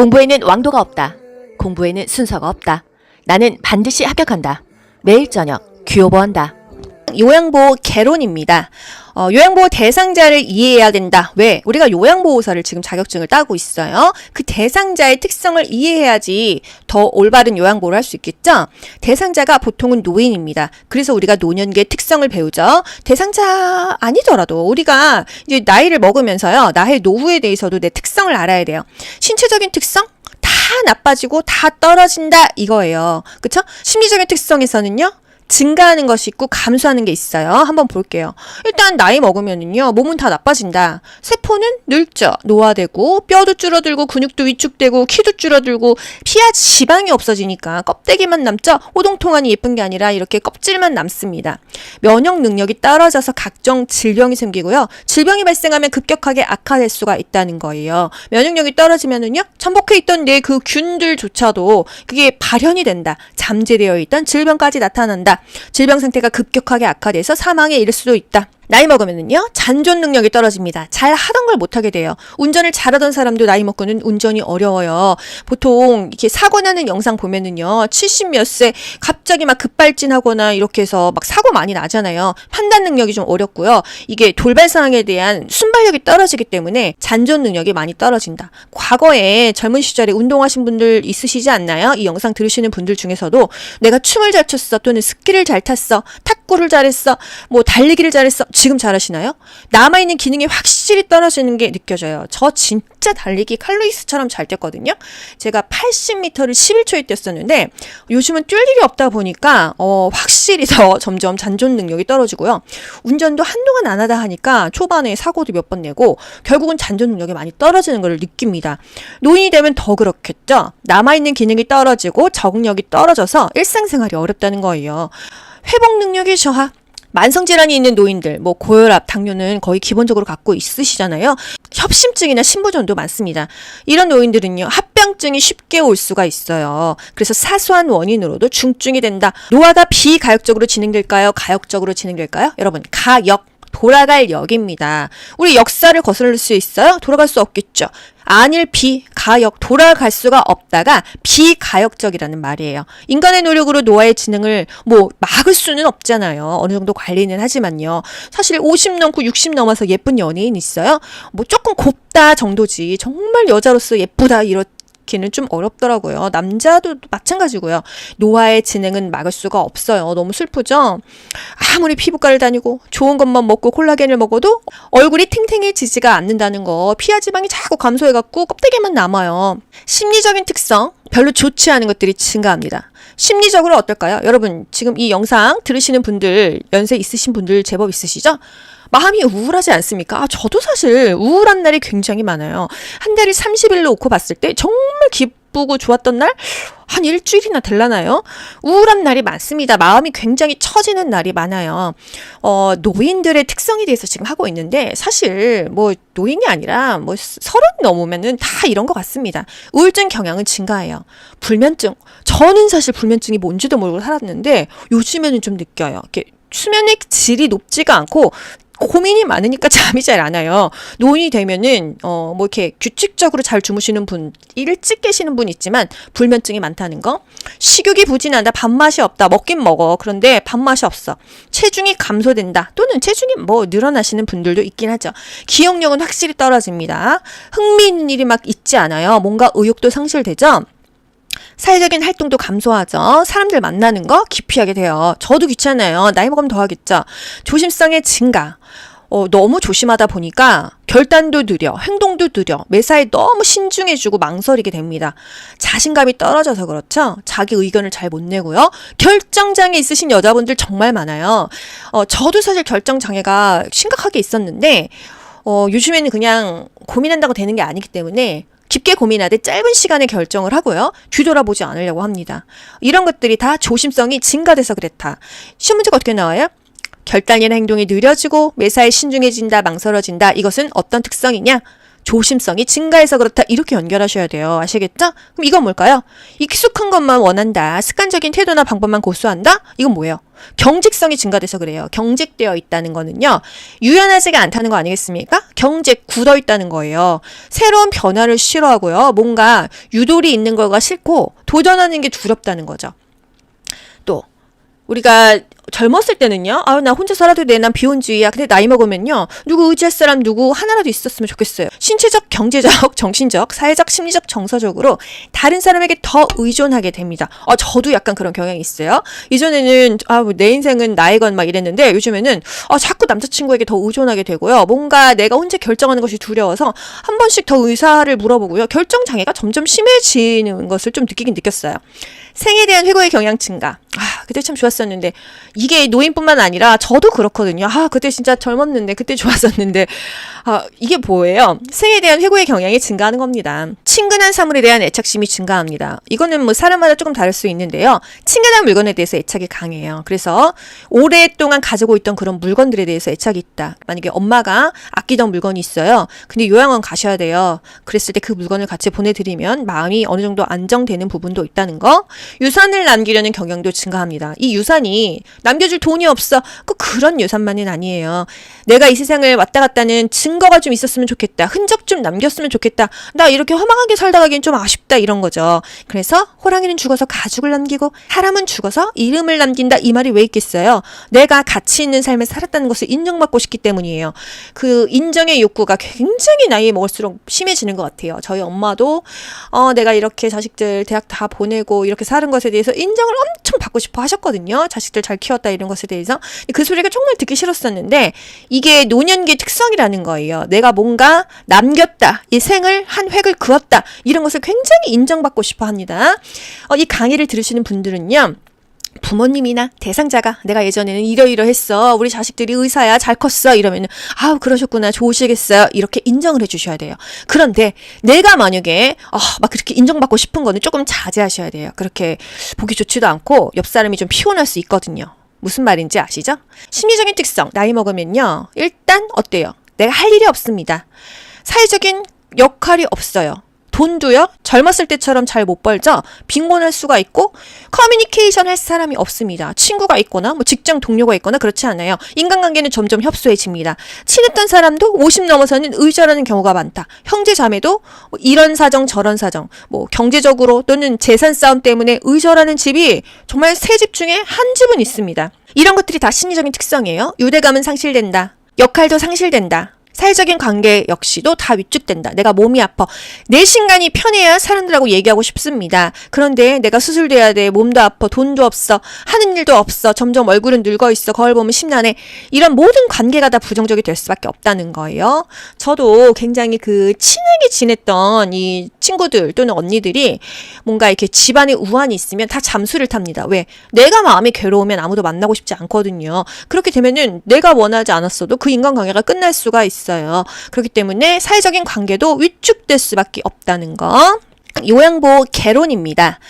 공부에는 왕도가 없다. 공부에는 순서가 없다. 나는 반드시 합격한다. 매일 저녁 규호보한다. 요양보호 개론입니다. 요양보호 대상자를 이해해야 된다. 왜? 우리가 요양보호사를 지금 자격증을 따고 있어요. 그 대상자의 특성을 이해해야지 더 올바른 요양보호를 할 수 있겠죠? 대상자가 보통은 노인입니다. 그래서 우리가 노년기의 특성을 배우죠. 대상자 아니더라도 우리가 이제 나이를 먹으면서요. 나의 노후에 대해서도 내 특성을 알아야 돼요. 신체적인 특성? 다 나빠지고 다 떨어진다 이거예요. 그쵸? 심리적인 특성에서는요. 증가하는 것이 있고 감소하는 게 있어요. 한번 볼게요. 일단 나이 먹으면은요. 몸은 다 나빠진다. 세포는 늙죠. 노화되고 뼈도 줄어들고 근육도 위축되고 키도 줄어들고 피하 지방이 없어지니까 껍데기만 남죠. 오동통하니 예쁜 게 아니라 이렇게 껍질만 남습니다. 면역 능력이 떨어져서 각종 질병이 생기고요. 질병이 발생하면 급격하게 악화될 수가 있다는 거예요. 면역력이 떨어지면은요. 잠복해 있던 내 그 균들조차도 그게 발현이 된다. 잠재되어 있던 질병까지 나타난다. 질병 상태가 급격하게 악화돼서 사망에 이를 수도 있다. 나이 먹으면은요, 잔존 능력이 떨어집니다. 잘 하던 걸 못하게 돼요. 운전을 잘하던 사람도 나이 먹고는 운전이 어려워요. 보통 이렇게 사고 나는 영상 보면은요, 70 몇 세 갑자기 막 급발진하거나 이렇게 해서 막 사고 많이 나잖아요. 판단 능력이 좀 어렵고요. 이게 돌발 상황에 대한 순발력이 떨어지기 때문에 잔존 능력이 많이 떨어진다. 과거에 젊은 시절에 운동하신 분들 있으시지 않나요? 이 영상 들으시는 분들 중에서도 내가 춤을 잘 췄어, 또는 스키를 잘 탔어, 탁구를 잘했어, 뭐 달리기를 잘했어. 지금 잘하시나요? 남아있는 기능이 확실히 떨어지는 게 느껴져요. 저 진짜 달리기 칼로이스처럼 잘 뛰었거든요. 제가 80m를 11초에 뛰었었는데 요즘은 뛸 일이 없다 보니까 확실히 더 점점 잔존 능력이 떨어지고요. 운전도 한동안 안 하다 하니까 초반에 사고도 몇 번 내고 결국은 잔존 능력이 많이 떨어지는 걸 느낍니다. 노인이 되면 더 그렇겠죠. 남아있는 기능이 떨어지고 적응력이 떨어져서 일상생활이 어렵다는 거예요. 회복 능력의 저하. 만성질환이 있는 노인들, 뭐 고혈압, 당뇨는 거의 기본적으로 갖고 있으시잖아요. 협심증이나 신부전도 많습니다. 이런 노인들은요, 합병증이 쉽게 올 수가 있어요. 그래서 사소한 원인으로도 중증이 된다. 노화가 비가역적으로 진행될까요? 가역적으로 진행될까요? 여러분, 가역. 돌아갈 역입니다. 우리 역사를 거슬릴 수 있어요? 돌아갈 수 없겠죠. 안일 비가역, 돌아갈 수가 없다가 비가역적이라는 말이에요. 인간의 노력으로 노화의 진행을 막을 수는 없잖아요. 어느 정도 관리는 하지만요. 사실 50 넘고 60 넘어서 예쁜 연예인 있어요? 조금 곱다 정도지. 정말 여자로서 예쁘다 이렇게는 좀 어렵더라고요. 남자도 마찬가지고요. 노화의 진행은 막을 수가 없어요. 너무 슬프죠? 아무리 피부과를 다니고 좋은 것만 먹고 콜라겐을 먹어도 얼굴이 탱탱해지지가 않는다는 거. 피하 지방이 자꾸 감소해갖고 껍데기만 남아요. 심리적인 특성, 별로 좋지 않은 것들이 증가합니다. 심리적으로 어떨까요? 여러분 지금 이 영상 들으시는 분들, 연세 있으신 분들 제법 있으시죠? 마음이 우울하지 않습니까? 저도 사실 우울한 날이 굉장히 많아요. 한 달이 30일로 놓고 봤을 때 정말 기쁘고 좋았던 날? 한 일주일이나 될라나요? 우울한 날이 많습니다. 마음이 굉장히 처지는 날이 많아요. 노인들의 특성에 대해서 지금 하고 있는데 사실 노인이 아니라 30 넘으면은 다 이런 것 같습니다. 우울증 경향은 증가해요. 불면증. 저는 사실 불면증이 뭔지도 모르고 살았는데 요즘에는 좀 느껴요. 이렇게 수면의 질이 높지가 않고 고민이 많으니까 잠이 잘 안 와요. 노인이 되면은 이렇게 규칙적으로 잘 주무시는 분, 일찍 깨시는 분 있지만 불면증이 많다는 거. 식욕이 부진하다, 밥맛이 없다. 먹긴 먹어. 그런데 밥맛이 없어. 체중이 감소된다. 또는 체중이 늘어나시는 분들도 있긴 하죠. 기억력은 확실히 떨어집니다. 흥미있는 일이 막 있지 않아요. 뭔가 의욕도 상실되죠. 사회적인 활동도 감소하죠. 사람들 만나는 거 기피하게 돼요. 저도 귀찮아요. 나이 먹으면 더 하겠죠. 조심성의 증가. 너무 조심하다 보니까 결단도 느려, 행동도 느려, 매사에 너무 신중해지고 망설이게 됩니다. 자신감이 떨어져서 그렇죠. 자기 의견을 잘 못 내고요. 결정장애 있으신 여자분들 정말 많아요. 저도 사실 결정장애가 심각하게 있었는데 요즘에는 그냥 고민한다고 되는 게 아니기 때문에 깊게 고민하되 짧은 시간에 결정을 하고요. 뒤돌아보지 않으려고 합니다. 이런 것들이 다 조심성이 증가돼서 그랬다. 시험 문제가 어떻게 나와요? 결단이나 행동이 느려지고 매사에 신중해진다, 망설여진다. 이것은 어떤 특성이냐? 조심성이 증가해서 그렇다. 이렇게 연결하셔야 돼요. 아시겠죠? 그럼 이건 뭘까요? 익숙한 것만 원한다. 습관적인 태도나 방법만 고수한다? 이건 뭐예요? 경직성이 증가돼서 그래요. 경직되어 있다는 거는요. 유연하지가 않다는 거 아니겠습니까? 경직, 굳어 있다는 거예요. 새로운 변화를 싫어하고요. 뭔가 유도리 있는 거가 싫고 도전하는 게 두렵다는 거죠. 또 우리가 젊었을 때는요. 나 혼자 살아도 돼. 난 비혼주의야. 근데 나이 먹으면요. 누구 의지할 사람 누구 하나라도 있었으면 좋겠어요. 신체적, 경제적, 정신적, 사회적, 심리적, 정서적으로 다른 사람에게 더 의존하게 됩니다. 저도 약간 그런 경향이 있어요. 이전에는 내 인생은 나이건 막 이랬는데 요즘에는 자꾸 남자친구에게 더 의존하게 되고요. 뭔가 내가 혼자 결정하는 것이 두려워서 한 번씩 더 의사를 물어보고요. 결정 장애가 점점 심해지는 것을 좀 느끼긴 느꼈어요. 생에 대한 회고의 경향 증가. 그때 참 좋았었는데 이게 노인뿐만 아니라 저도 그렇거든요. 그때 진짜 젊었는데 그때 좋았었는데 이게 뭐예요? 생에 대한 회고의 경향이 증가하는 겁니다. 친근한 사물에 대한 애착심이 증가합니다. 이거는 뭐 사람마다 조금 다를 수 있는데요. 친근한 물건에 대해서 애착이 강해요. 그래서 오랫동안 가지고 있던 그런 물건들에 대해서 애착이 있다. 만약에 엄마가 아끼던 물건이 있어요. 근데 요양원 가셔야 돼요. 그랬을 때 그 물건을 같이 보내드리면 마음이 어느 정도 안정되는 부분도 있다는 거. 유산을 남기려는 경향도 증가합니다. 이 유산이 남겨줄 돈이 없어. 그런 유산만은 아니에요. 내가 이 세상을 왔다 갔다는 증거가 좀 있었으면 좋겠다. 흔적 좀 남겼으면 좋겠다. 나 이렇게 허망하게 살다 가기엔 좀 아쉽다. 이런 거죠. 그래서 호랑이는 죽어서 가죽을 남기고 사람은 죽어서 이름을 남긴다. 이 말이 왜 있겠어요? 내가 가치 있는 삶을 살았다는 것을 인정받고 싶기 때문이에요. 그 인정의 욕구가 굉장히 나이 먹을수록 심해지는 것 같아요. 저희 엄마도 내가 이렇게 자식들 대학 다 보내고 이렇게 사는 것에 대해서 인정을 엄청 받고 싶어 하셨거든요. 자식들 잘 키웠다 이런 것에 대해서. 그 소리가 정말 듣기 싫었었는데 이게 노년기의 특성이라는 거예요. 내가 뭔가 남겼다. 이 생을 한 획을 그었다. 이런 것을 굉장히 인정받고 싶어 합니다. 이 강의를 들으시는 분들은요. 부모님이나 대상자가 내가 예전에는 이러이러했어. 우리 자식들이 의사야. 잘 컸어. 이러면 그러셨구나. 좋으시겠어요. 이렇게 인정을 해주셔야 돼요. 그런데 내가 만약에 막 그렇게 인정받고 싶은 거는 조금 자제하셔야 돼요. 그렇게 보기 좋지도 않고 옆 사람이 좀 피곤할 수 있거든요. 무슨 말인지 아시죠? 심리적인 특성. 나이 먹으면요. 일단 어때요? 내가 할 일이 없습니다. 사회적인 역할이 없어요. 돈도요, 젊었을 때처럼 잘 못 벌죠? 빈곤할 수가 있고, 커뮤니케이션 할 사람이 없습니다. 친구가 있거나, 직장 동료가 있거나 그렇지 않아요. 인간관계는 점점 협소해집니다. 친했던 사람도 50 넘어서는 의절하는 경우가 많다. 형제 자매도 이런 사정 저런 사정, 경제적으로 또는 재산 싸움 때문에 의절하는 집이 정말 세 집 중에 한 집은 있습니다. 이런 것들이 다 심리적인 특성이에요. 유대감은 상실된다. 역할도 상실된다. 사회적인 관계 역시도 다 위축된다. 내가 몸이 아파. 내 신간이 편해야 사람들하고 얘기하고 싶습니다. 그런데 내가 수술돼야 돼. 몸도 아파. 돈도 없어. 하는 일도 없어. 점점 얼굴은 늙어 있어. 거울 보면 심란해. 이런 모든 관계가 다 부정적이 될 수밖에 없다는 거예요. 저도 굉장히 친하게 지냈던 이 친구들 또는 언니들이 뭔가 이렇게 집안에 우환이 있으면 다 잠수를 탑니다. 왜? 내가 마음이 괴로우면 아무도 만나고 싶지 않거든요. 그렇게 되면은 내가 원하지 않았어도 그 인간관계가 끝날 수가 있어요. 그렇기 때문에 사회적인 관계도 위축될 수밖에 없다는 거. 요양보호 개론입니다.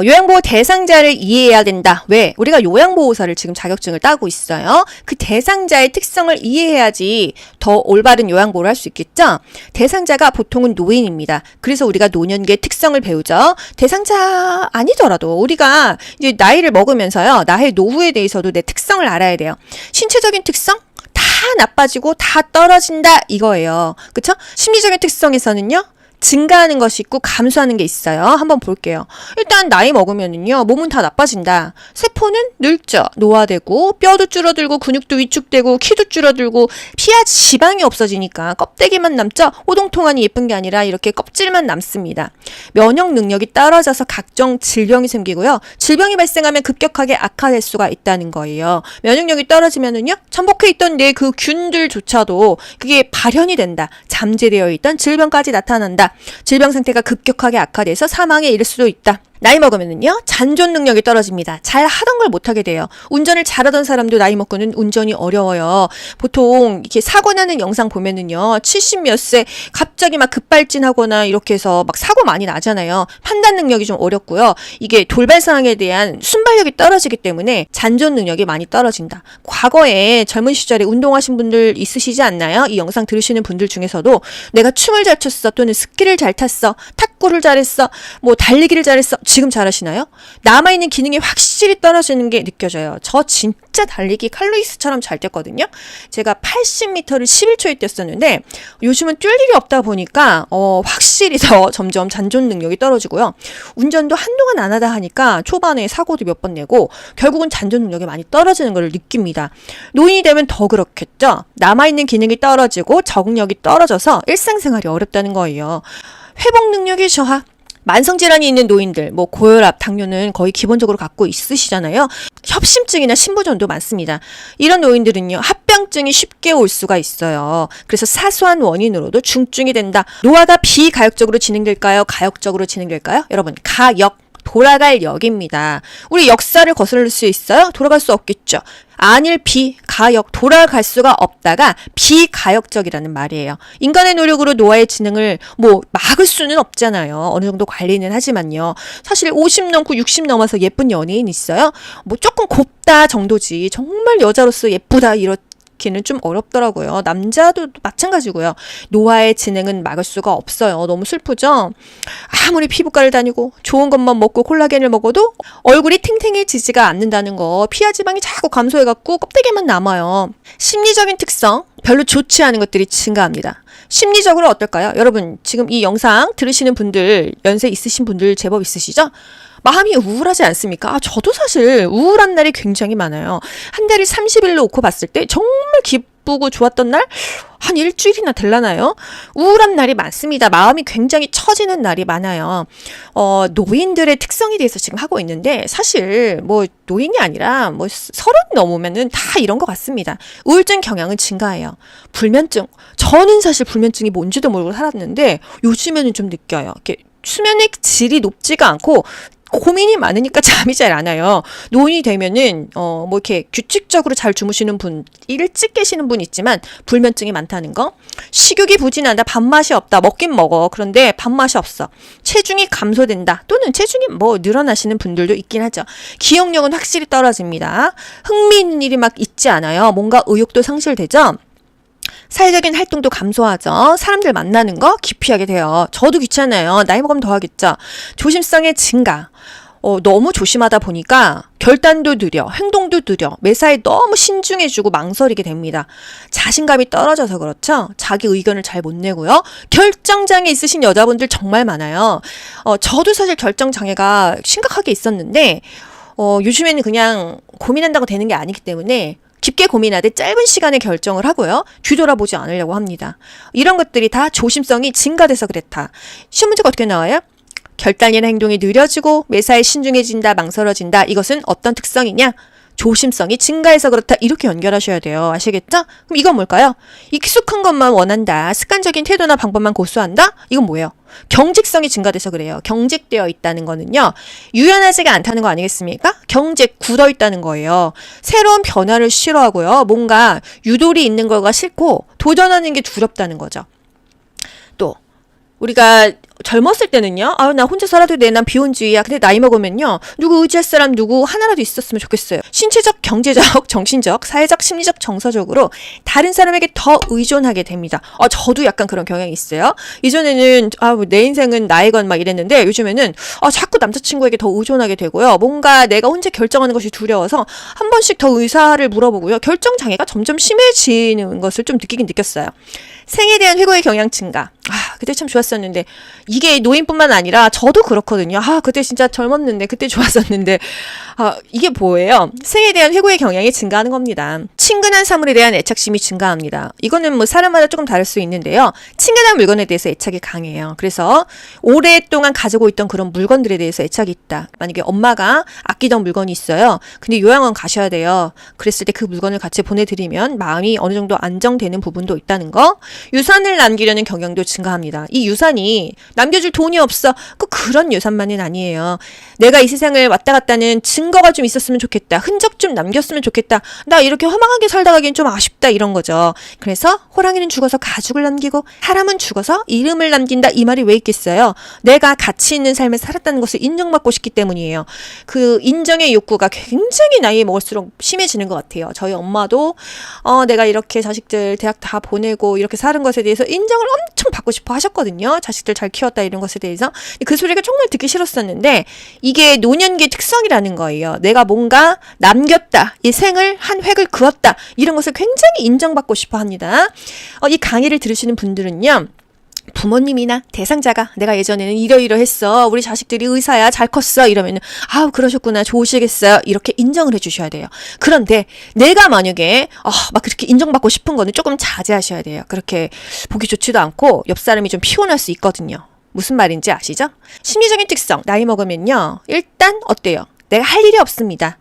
요양보호 대상자를 이해해야 된다. 왜? 우리가 요양보호사를 지금 자격증을 따고 있어요. 그 대상자의 특성을 이해해야지 더 올바른 요양보호를 할 수 있겠죠? 대상자가 보통은 노인입니다. 그래서 우리가 노년기의 특성을 배우죠. 대상자 아니더라도 우리가 이제 나이를 먹으면서요. 나의 노후에 대해서도 내 특성을 알아야 돼요. 신체적인 특성? 다 나빠지고 다 떨어진다 이거예요. 그쵸? 심리적인 특성에서는요. 증가하는 것이 있고 감소하는 게 있어요. 한번 볼게요. 일단 나이 먹으면은요. 몸은 다 나빠진다. 세포는 늙죠. 노화되고 뼈도 줄어들고 근육도 위축되고 키도 줄어들고 피하 지방이 없어지니까 껍데기만 남죠. 오동통하니 예쁜 게 아니라 이렇게 껍질만 남습니다. 면역 능력이 떨어져서 각종 질병이 생기고요. 질병이 발생하면 급격하게 악화될 수가 있다는 거예요. 면역력이 떨어지면은요. 잠복해 있던 내 그 균들조차도 그게 발현이 된다. 잠재되어 있던 질병까지 나타난다. 질병 상태가 급격하게 악화돼서 사망에 이를 수도 있다. 나이 먹으면은요, 잔존 능력이 떨어집니다. 잘 하던 걸 못하게 돼요. 운전을 잘하던 사람도 나이 먹고는 운전이 어려워요. 보통 이렇게 사고 나는 영상 보면은요, 70 몇 세 갑자기 막 급발진하거나 이렇게 해서 막 사고 많이 나잖아요. 판단 능력이 좀 어렵고요. 이게 돌발 상황에 대한 순발력이 떨어지기 때문에 잔존 능력이 많이 떨어진다. 과거에 젊은 시절에 운동하신 분들 있으시지 않나요? 이 영상 들으시는 분들 중에서도 내가 춤을 잘 췄어, 또는 스키를 잘 탔어, 탁구를 잘했어, 뭐 달리기를 잘했어. 지금 잘하시나요? 남아있는 기능이 확실히 떨어지는 게 느껴져요. 저 진짜 달리기 칼로이스처럼 잘 뛰었거든요. 제가 80m를 11초에 뛰었었는데 요즘은 뛸 일이 없다 보니까 확실히 더 점점 잔존 능력이 떨어지고요. 운전도 한동안 안 하다 하니까 초반에 사고도 몇 번 내고 결국은 잔존 능력이 많이 떨어지는 걸 느낍니다. 노인이 되면 더 그렇겠죠. 남아있는 기능이 떨어지고 적응력이 떨어져서 일상생활이 어렵다는 거예요. 회복 능력의 저하. 만성질환이 있는 노인들, 뭐 고혈압, 당뇨는 거의 기본적으로 갖고 있으시잖아요. 협심증이나 신부전도 많습니다. 이런 노인들은요, 합병증이 쉽게 올 수가 있어요. 그래서 사소한 원인으로도 중증이 된다. 노화가 비가역적으로 진행될까요? 가역적으로 진행될까요? 여러분, 가역. 돌아갈 역입니다. 우리 역사를 거슬릴 수 있어요? 돌아갈 수 없겠죠. 안일 비가역, 돌아갈 수가 없다가 비가역적이라는 말이에요. 인간의 노력으로 노화의 진행을 뭐 막을 수는 없잖아요. 어느 정도 관리는 하지만요. 사실 50 넘고 60 넘어서 예쁜 연예인 있어요? 뭐 조금 곱다 정도지. 정말 여자로서 예쁘다 이렇게는 좀 어렵더라고요. 남자도 마찬가지고요. 노화의 진행은 막을 수가 없어요. 너무 슬프죠? 아무리 피부과를 다니고 좋은 것만 먹고 콜라겐을 먹어도 얼굴이 탱탱해지지가 않는다는 거. 피하 지방이 자꾸 감소해갖고 껍데기만 남아요. 심리적인 특성, 별로 좋지 않은 것들이 증가합니다. 심리적으로 어떨까요? 여러분, 지금 이 영상 들으시는 분들, 연세 있으신 분들 제법 있으시죠? 마음이 우울하지 않습니까? 저도 사실 우울한 날이 굉장히 많아요. 한 달을 30일로 놓고 봤을 때 정말 기쁘고 좋았던 날? 한 일주일이나 될라나요? 우울한 날이 많습니다. 마음이 굉장히 처지는 날이 많아요. 노인들의 특성에 대해서 지금 하고 있는데 사실 뭐 노인이 아니라 뭐 30 넘으면은 다 이런 것 같습니다. 우울증 경향은 증가해요. 불면증. 저는 사실 불면증이 뭔지도 모르고 살았는데 요즘에는 좀 느껴요. 이렇게 수면의 질이 높지가 않고 고민이 많으니까 잠이 잘 안 와요. 노인이 되면은 뭐 이렇게 규칙적으로 잘 주무시는 분, 일찍 깨시는 분 있지만 불면증이 많다는 거. 식욕이 부진하다, 밥맛이 없다. 먹긴 먹어. 그런데 밥맛이 없어. 체중이 감소된다. 또는 체중이 뭐 늘어나시는 분들도 있긴 하죠. 기억력은 확실히 떨어집니다. 흥미있는 일이 막 있지 않아요. 뭔가 의욕도 상실되죠. 사회적인 활동도 감소하죠. 사람들 만나는 거 기피하게 돼요. 저도 귀찮아요. 나이 먹으면 더 하겠죠. 조심성의 증가. 너무 조심하다 보니까 결단도 느려, 행동도 느려, 매사에 너무 신중해지고 망설이게 됩니다. 자신감이 떨어져서 그렇죠. 자기 의견을 잘 못 내고요. 결정장애 있으신 여자분들 정말 많아요. 저도 사실 결정장애가 심각하게 있었는데 요즘에는 그냥 고민한다고 되는 게 아니기 때문에 깊게 고민하되 짧은 시간에 결정을 하고요. 뒤돌아보지 않으려고 합니다. 이런 것들이 다 조심성이 증가돼서 그랬다. 시험 문제가 어떻게 나와요? 결단이나 행동이 느려지고 매사에 신중해진다, 망설여진다. 이것은 어떤 특성이냐? 조심성이 증가해서 그렇다. 이렇게 연결하셔야 돼요. 아시겠죠? 그럼 이건 뭘까요? 익숙한 것만 원한다. 습관적인 태도나 방법만 고수한다? 이건 뭐예요? 경직성이 증가돼서 그래요. 경직되어 있다는 거는요. 유연하지가 않다는 거 아니겠습니까? 경직, 굳어 있다는 거예요. 새로운 변화를 싫어하고요. 뭔가 유도리 있는 거가 싫고 도전하는 게 두렵다는 거죠. 또 우리가 젊었을 때는요. 나 혼자 살아도 돼. 난 비혼주의야. 근데 나이 먹으면요. 누구 의지할 사람 누구 하나라도 있었으면 좋겠어요. 신체적, 경제적, 정신적, 사회적, 심리적, 정서적으로 다른 사람에게 더 의존하게 됩니다. 저도 약간 그런 경향이 있어요. 이전에는 내 인생은 나이건 막 이랬는데 요즘에는 자꾸 남자친구에게 더 의존하게 되고요. 뭔가 내가 혼자 결정하는 것이 두려워서 한 번씩 더 의사를 물어보고요. 결정 장애가 점점 심해지는 것을 좀 느끼긴 느꼈어요. 생에 대한 회고의 경향 증가. 그때 참 좋았었는데 이게 노인뿐만 아니라 저도 그렇거든요. 그때 진짜 젊었는데 그때 좋았었는데 이게 뭐예요? 생에 대한 회고의 경향이 증가하는 겁니다. 친근한 사물에 대한 애착심이 증가합니다. 이거는 뭐 사람마다 조금 다를 수 있는데요. 친근한 물건에 대해서 애착이 강해요. 그래서 오랫동안 가지고 있던 그런 물건들에 대해서 애착이 있다. 만약에 엄마가 아끼던 물건이 있어요. 근데 요양원 가셔야 돼요. 그랬을 때 그 물건을 같이 보내드리면 마음이 어느 정도 안정되는 부분도 있다는 거. 유산을 남기려는 경향도 증가합니다. 있습니다. 이 유산이 남겨줄 돈이 없어. 그런 유산만은 아니에요. 내가 이 세상을 왔다 갔다는 증거가 좀 있었으면 좋겠다. 흔적 좀 남겼으면 좋겠다. 나 이렇게 허망하게 살다 가기엔 좀 아쉽다. 이런 거죠. 그래서 호랑이는 죽어서 가죽을 남기고 사람은 죽어서 이름을 남긴다. 이 말이 왜 있겠어요? 내가 가치 있는 삶을 살았다는 것을 인정받고 싶기 때문이에요. 그 인정의 욕구가 굉장히 나이 먹을수록 심해지는 것 같아요. 저희 엄마도 내가 이렇게 자식들 대학 다 보내고 이렇게 사는 것에 대해서 인정을 엄청 받고 싶어 하셨거든요. 자식들 잘 키웠다 이런 것에 대해서. 그 소리가 정말 듣기 싫었었는데 이게 노년기의 특성이라는 거예요. 내가 뭔가 남겼다. 이 생을 한 획을 그었다. 이런 것을 굉장히 인정받고 싶어 합니다. 이 강의를 들으시는 분들은요. 부모님이나 대상자가 내가 예전에는 이러이러했어. 우리 자식들이 의사야. 잘 컸어. 이러면은 아우 그러셨구나. 좋으시겠어요. 이렇게 인정을 해주셔야 돼요. 그런데 내가 만약에 막 그렇게 인정받고 싶은 거는 조금 자제하셔야 돼요. 그렇게 보기 좋지도 않고 옆 사람이 좀 피곤할 수 있거든요. 무슨 말인지 아시죠? 심리적인 특성. 나이 먹으면요. 일단 어때요? 내가 할 일이 없습니다.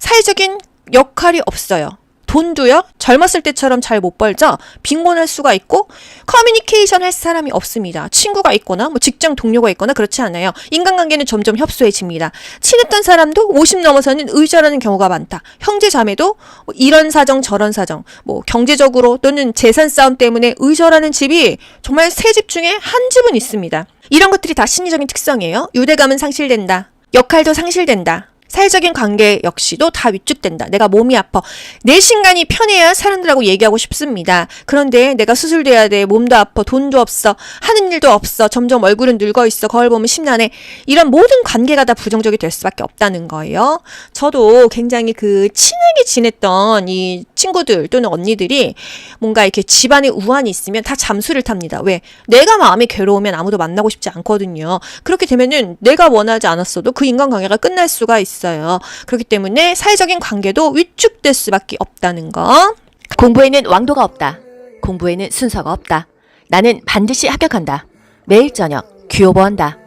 사회적인 역할이 없어요. 돈도요, 젊었을 때처럼 잘 못 벌죠? 빈곤할 수가 있고, 커뮤니케이션 할 사람이 없습니다. 친구가 있거나, 직장 동료가 있거나 그렇지 않아요. 인간관계는 점점 협소해집니다. 친했던 사람도 50 넘어서는 의절하는 경우가 많다. 형제 자매도 이런 사정 저런 사정, 경제적으로 또는 재산 싸움 때문에 의절하는 집이 정말 세 집 중에 한 집은 있습니다. 이런 것들이 다 심리적인 특성이에요. 유대감은 상실된다. 역할도 상실된다. 사회적인 관계 역시도 다 위축된다. 내가 몸이 아파. 내 신간이 편해야 사람들하고 얘기하고 싶습니다. 그런데 내가 수술돼야 돼. 몸도 아파. 돈도 없어. 하는 일도 없어. 점점 얼굴은 늙어 있어. 거울 보면 심란해. 이런 모든 관계가 다 부정적이 될 수밖에 없다는 거예요. 저도 굉장히 친하게 지냈던 이 친구들 또는 언니들이 뭔가 이렇게 집안에 우환이 있으면 다 잠수를 탑니다. 왜? 내가 마음이 괴로우면 아무도 만나고 싶지 않거든요. 그렇게 되면은 내가 원하지 않았어도 그 인간관계가 끝날 수가 있어요. 그렇기 때문에 사회적인 관계도 위축될 수밖에 없다는 거. 공부에는 왕도가 없다. 공부에는 순서가 없다. 나는 반드시 합격한다. 매일 저녁 귀요보한다.